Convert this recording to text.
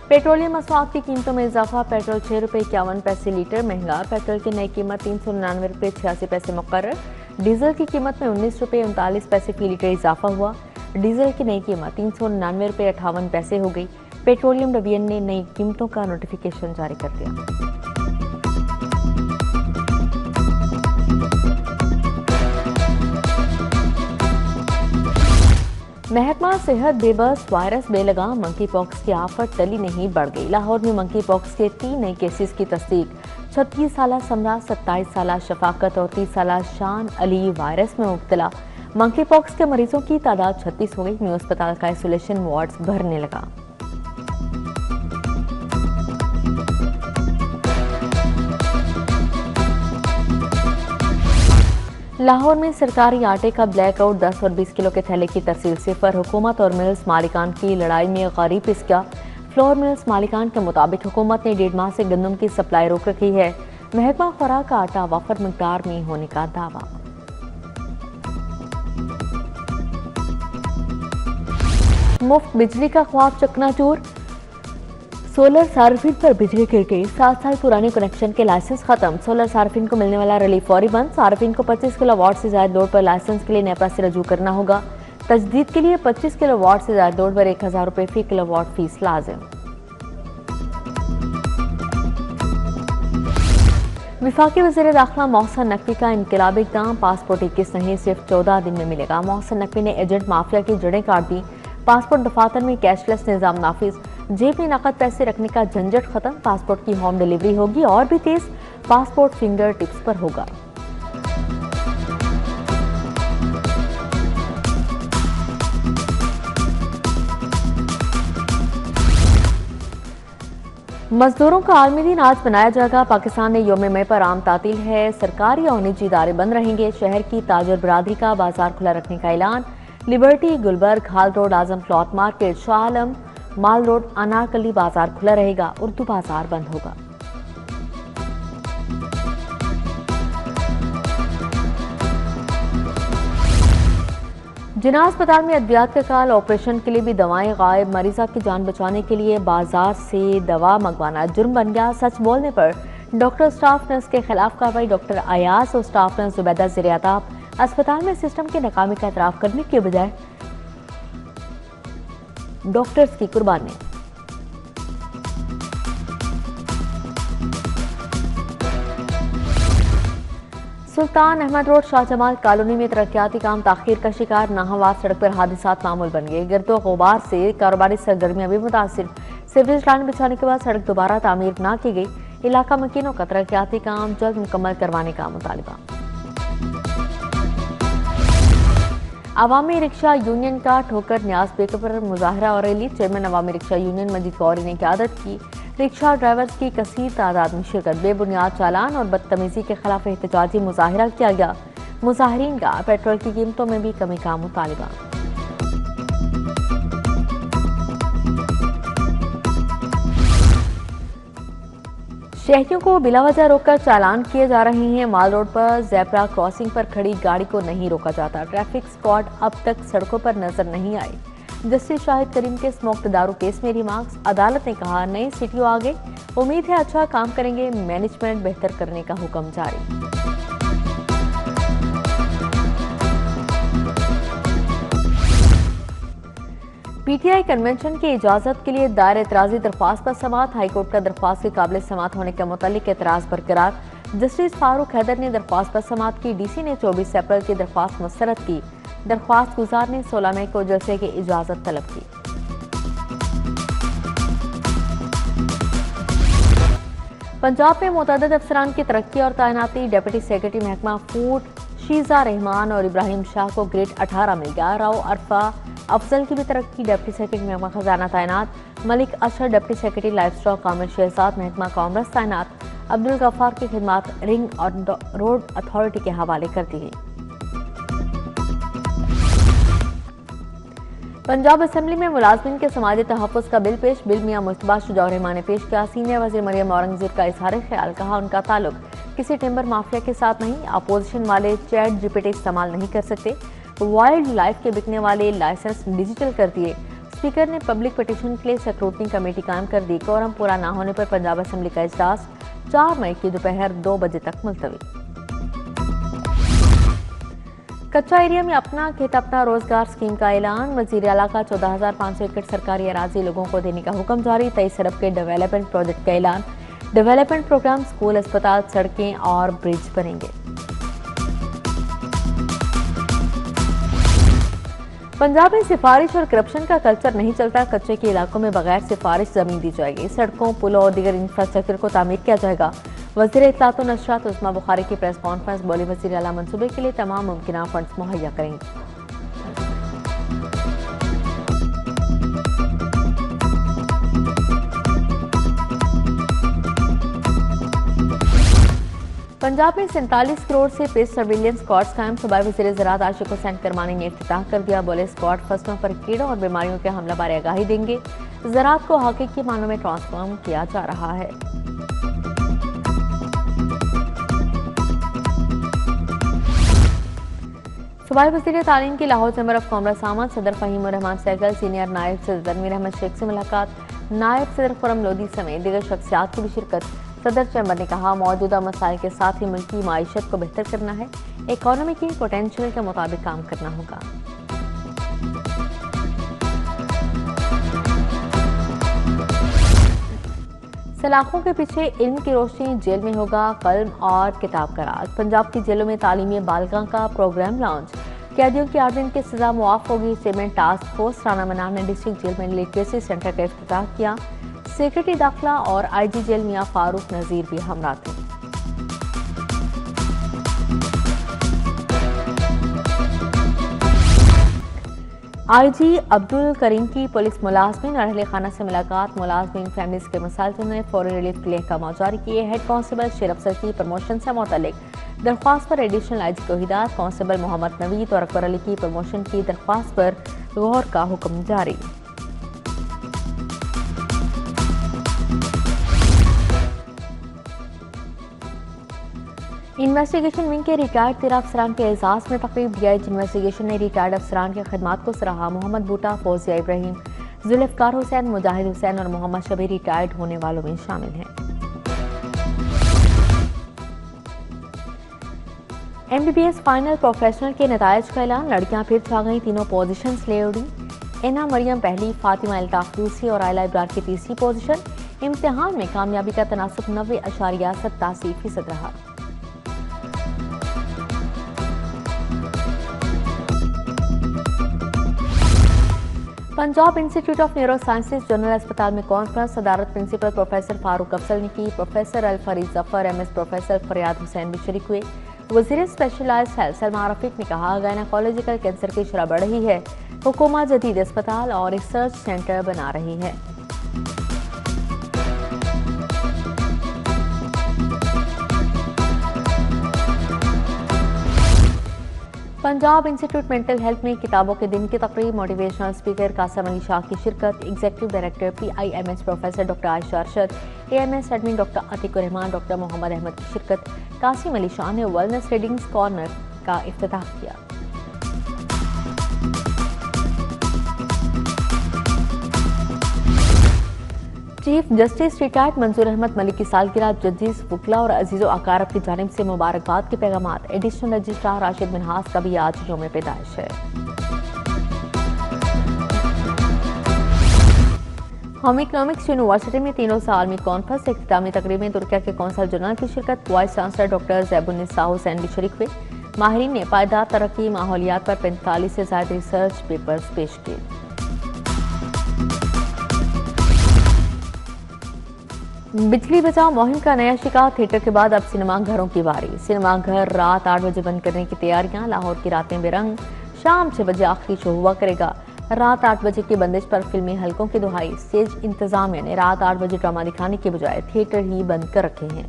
Petroleum मसवाक की कीमतों में इजाफा। पेट्रोल ₹6.51 लीटर महंगा। पेट्रोल की नई कीमत ₹399.86 मुकर्रर। डीजल की कीमत में ₹19.39 फी लीटर इजाफा हुआ। डीजल की नई कीमत ₹399.58 हो गई। पेट्रोलियम डिवीजन ने नई कीमतों का नोटिफिकेशन जारी कर दिया। महकमा सेहत बेबस, वायरस बेलगाम, मंकी पॉक्स की आफत टली नहीं बढ़ गई। लाहौर में मंकी पॉक्स के 3 नए केसेस की तस्दीक। 36 साला समरा, 27 साला शफाकत और 30 साला शान अली वायरस में मुब्तला। मंकी पॉक्स के मरीजों की तादाद 36 हो गई। न्यू अस्पताल का आइसोलेशन वार्ड्स भरने लगा। लाहौर में सरकारी आटे का ब्लैकआउट। 10 और 20 किलो के थैले की तरसील सिफर। हुकूमत और मिल्स मालिकान की लड़ाई में गरीब पिसका। फ्लोर मिल्स मालिकान के मुताबिक हुकूमत ने 1.5 माह से गंदम की सप्लाई रोक रखी है। महकमा खुराक का आटा वफर मिकदार में होने का दावा। मुफ्त बिजली का ख्वाब चकनाचूर। सोलर सार्फिन पर बिजली गिर गई। 7 साल पुराने कनेक्शन के लाइसेंस खत्म। सोलर सार्फिन को मिलने वाला रिलीफ फौरी बंद। सार्फिन को 25 किलोवाट से ज्यादा लोड पर लाइसेंस के लिए नेपरा से रजू करना होगा। तजदीद के लिए 25 किलोवाट से ज्यादा लोड पर 1000 रुपये फी किलोवाट फीस लाजिम। विफाकी वज़ीर दाखिला मोहसिन नकवी का इनकलाबी इक़दाम। पासपोर्ट 21 नहीं सिर्फ 14 दिन में मिलेगा। मोहसिन नकवी ने एजेंट माफिया की जड़ें काट दी। पासपोर्ट दफातर में कैशलेस निज़ाम नाफिज। जेब में नकद पैसे रखने का झंझट खत्म। पासपोर्ट की होम डिलीवरी होगी और भी तेज। पासपोर्ट फिंगर टिप्स पर होगा। मजदूरों का आलमी दिन आज मनाया जाएगा। पाकिस्तान में यौम मई पर आम तातील है। सरकारी और निजी इदारे बंद रहेंगे। शहर की ताजर बरादरी का बाजार खुला रखने का ऐलान। लिबर्टी, गुलबर्ग, हाल रोड, आजम क्लॉथ मार्केट, शाह आलम, माल रोड, अनारकली बाजार खुला रहेगा। उर्दू बाजार बंद होगा। जिना अस्पताल में अद्वियात का काल। ऑपरेशन के लिए भी दवाएं गायब। मरीजा की जान बचाने के लिए बाजार से दवा मंगवाना जुर्म बन गया। सच बोलने पर डॉक्टर स्टाफ नर्स के खिलाफ कार्रवाई। डॉक्टर अयाज और स्टाफ नर्स जुबैदा ज़ेर-ए-आताब। अस्पताल में सिस्टम की नाकामी का एतराफ करने के बजाय डॉक्टर्स की कुर्बानी। सुल्तान अहमद रोड, शाहजमाल कॉलोनी में तरक्याती काम ताखीर का शिकार। नाहवार सड़क पर हादसात मामूल बन गए। गिरदो गुबार से कारोबारी सरगर्मियां भी मुतासिर। सीवरेज लाइन बिछाने के बाद सड़क दोबारा तामीर न की गई। इलाका मकीनों का तरक्याती काम जल्द मुकम्मल करवाने का मुतालबा। अवामी रिक्शा यूनियन का ठोकर न्याज बेकर पर मुजाहरा और रैली। चेयरमैन अवामी रिक्शा यूनियन मजीद गौरी ने क़यादत की। रिक्शा ड्राइवर्स की कसीर तादाद में शिरकत। बेबुनियाद चालान और बदतमीजी के खिलाफ एहतजाजी मुजाहरा किया गया। मुजाहरीन का पेट्रोल की कीमतों में भी कमी का मुतालबा। शहरियों को बिलावजह रोककर चालान किए जा रहे हैं। माल रोड पर ज़ेब्रा क्रॉसिंग पर खड़ी गाड़ी को नहीं रोका जाता। ट्रैफिक स्क्वाड अब तक सड़कों पर नजर नहीं आई। जस्टिस शाहिद करीम के स्मोक्ड दारू केस में रिमार्क्स। अदालत ने कहा नए सीटीओ आ गए, उम्मीद है अच्छा काम करेंगे। मैनेजमेंट बेहतर करने का हुक्म जारी। पीटीआई कन्वेंशन की इजाजत के लिए दायर एतराजी दरख्वास्त पर समाअत। हाईकोर्ट का दरख्वास्त के काबिल समाअत होने के मुतालिक एतराज बरकरार। जस्टिस फारूक हैदर ने दरख्वास्त पर समाअत की। डीसी ने 24 अप्रैल की दरख्वास्त मुस्तरद की। दरख्वास्त गुजार ने 16 मई को जलसे की इजाजत तलब की। पंजाब में मुतअद्दिद अफसरान की तरक्की और तैनाती। डिप्टी सेक्रेटरी महकमा फूड शीजा रहमान और इब्राहिम शाह को ग्रेड 18 मिल गया। राव अरफा अफजल की भी तरक्की। डिप्टी सेक्रेटरी महकमा खजाना तैनात। मलिक अशर डिप्टी सेक्रेटरी लाइफ स्टॉक। कामिल शहजाद महकमा कॉमर्स तैनात। अब्दुल गफ्फार की खिदमत रिंग और रोड अथॉरिटी के हवाले कर दी गई। पंजाब असेंबली में मुलाजमिन के समाजी तहफ़्फ़ुज़ का बिल पेश। बिल मियां मुश्तबा शुजा रहमान ने पेश किया। सीनियर वज़ीर मरियम औरंगज़ेब का इज़हार ख्याल। कहा उनका ताल्लुक किसी टिम्बर माफिया के साथ नहीं। अपोजिशन वाले चैट जीपीटी इस्तेमाल नहीं कर सकते। वाइल्ड लाइफ के बिकने वाले लाइसेंस डिजिटल कर दिए। स्पीकर ने पब्लिक पिटीशन के लिए स्क्रूटनी कमेटी कायम कर दी। कोरम पूरा न होने पर पंजाब असेंबली का इजलास 4 मई की दोपहर 2 बजे तक मुलतवी। कच्चा एरिया में अपना खेत अपना रोजगार स्कीम का ऐलान। वजीर आला का 14,500 एकड़ सरकारी अराजी लोगों को देने का हुक्म जारी। 23 अरब के डेवलपमेंट प्रोजेक्ट का ऐलान। डेवलपमेंट प्रोग्राम स्कूल, अस्पताल, सड़कें और ब्रिज बनेंगे। पंजाब में सिफारिश और करप्शन का कल्चर नहीं चलता। कच्चे के इलाकों में बगैर सिफारिश जमीन दी जाएगी। सड़कों, पुलों और दीगर इंफ्रास्ट्रक्चर को तामीर किया जाएगा। वज़ीर इत्तलात और नशरियात उस्मा बुखारी की प्रेस कॉन्फ्रेंस। बोली वज़ीर आला मंसूबे के लिए तमाम मुमकिन फंड्स मुहैया करेंगे। पंजाब में 47 करोड़ से पेश सर्विलियंस स्क्वाड्स कायम। सूबाई वज़ीर ज़राअत आशिक हुसैन करमानी ने इफ्तिताह कर दिया। बोले स्क्वाड फसलों पर कीड़ों और बीमारियों के हमला बारे आगाही देंगे। ज़राअत को हकीकी मानों में ट्रांसफॉर्म किया जा रहा है। सूबाई वज़ीर तालीम की लाहौर चैम्बर ऑफ कॉमर्स आमद। सदर फ़हीम रहमान सहगल, सीनियर नायब सदर तनवीर अहमद शेख से मुलाकात। नायब सदर खुरम लोधी समेत दीगर शख्सियात की भी शिरकत। सदर चैम्बर ने कहा मौजूदा मसाइल के साथ ही मुल्क की माईशत को बेहतर करना है। इकॉनमी की पोटेंशियल के मुताबिक काम करना होगा। सलाखों के पीछे इल्म की रोशनी जेल में होगा कलम और किताब का राज। पंजाब की जेलों में तालीमी बालिगां का प्रोग्राम लॉन्च। कैदियों की 8 दिन की सजा मुआफ होगी। चेयरमैन टास्क फोर्स राना मनार ने डिस्ट्रिक्ट जेल में लिटरेसी सेंटर का इफ्तिताह किया। सेक्रेटरी दाखिला और आईजी जेल मियां फारूक नजीर भी हमरा थे। आईजी अब्दुल करीम की पुलिस मुलाजमीन और अहले खाना से मुलाकात। मुलाजमीन फैमिलीज के मसाइल सुनने फौरी रिलीफ के लिए अहकाम जारी किए। हेड कांस्टेबल शेर अफसर की प्रमोशन से मुतल्लिक दरख्वास्त पर एडिशनल आईजी को हिदायत। कांस्टेबल मोहम्मद नवीद और अकबर अली की प्रमोशन की दरख्वास्त पर गौर का हुक्म जारी। इन्वेस्टिगेशन विंग के रिटायर्ड 13 अफसरान के एजाज में तकरीब। डीआईजी इन्वेस्टिगेशन ने रिटायर्ड अफसरान की खिदमात को सराहा। मोहम्मद बूटा, फौजिया इब्राहिम, जुल्फकार हुसैन, मुजाहिद हुसैन और मोहम्मद शबीर रिटायर्ड होने वालों में शामिल हैं। MBBS फाइनल प्रोफेशनल के नतायज का ऐलान। लड़कियां फिर छा गई, तीनों पोजीशंस ले उड़ी। एना मरियम पहली, फातिमा अल्ताफ दूसरी और आयला इब्रार की तीसरी पोजीशन। इम्तिहान में कामयाबी का तनासुब 90.87% रहा। Punjab institute of neuro sciences general अस्पताल में कॉन्फ्रेंस। सदारत प्रिंसिपल प्रोफेसर फारूक अफजल ने की। प्रोफेसर अल फरीद जफर, MS प्रोफेसर फरियाद हुसैन भी शरीक हुए। वज़ीर स्पेशलाइज्ड हेल्थ सलमा रफीक ने कहा गायनाकोलॉजिकल कैंसर की शरह बढ़ रही है। हुकूमत जदीद अस्पताल और रिसर्च सेंटर बना रही है। पंजाब इंस्टीट्यूट मेंटल हेल्थ में किताबों के दिन की तकरीब। मोटिवेशनल स्पीकर कासिम अली शाह की शिरकत। Executive director PIMH professor doctor Ayesha Arshad, AMS admin doctor Atiqur Rahman, doctor Mohammad Ahmad की शिरकत। कासिम अली शाह ने वेलनेस रीडिंग्स कॉर्नर का इफ्तिताह किया। चीफ जस्टिस रिटायर्ड मंजूर अहमद मलिक की सालगिरह जजेस, वकला और अजीज़ो अकारब की जानिब से मुबारकबाद के पैगामात। एडिशनल रजिस्ट्रार राशिद मिनहास का भी आज यौम पैदाइश है। होम इकनॉमिक्स यूनिवर्सिटी में 3 रोज़ा आलमी कॉन्फ्रेंस। इख्तितामी तकरीब में तुर्किया के कौंसल जनरल की शिरकत। Vice chancellor doctor Zebunnisa Hussain भी शरीक हुए। माहिरीन ने पायदार तरक्की माहौलियात पर 45 से ज़ायद रिसर्च पेपर्स पेश किए। बिजली बचाओ मुहिम का नया शिकार। थिएटर के बाद अब सिनेमा घरों की बारी। सिनेमा घर रात 8 बजे बंद करने की तैयारियां। लाहौर की रातें बेरंग। शाम 6 बजे आखिरी शो हुआ करेगा। रात 8 बजे की बंदिश पर फिल्मी हलकों की दुहाई। स्टेज इंतजामिया ने रात 8 बजे ड्रामा दिखाने के बजाय थिएटर ही बंद कर रखे हैं।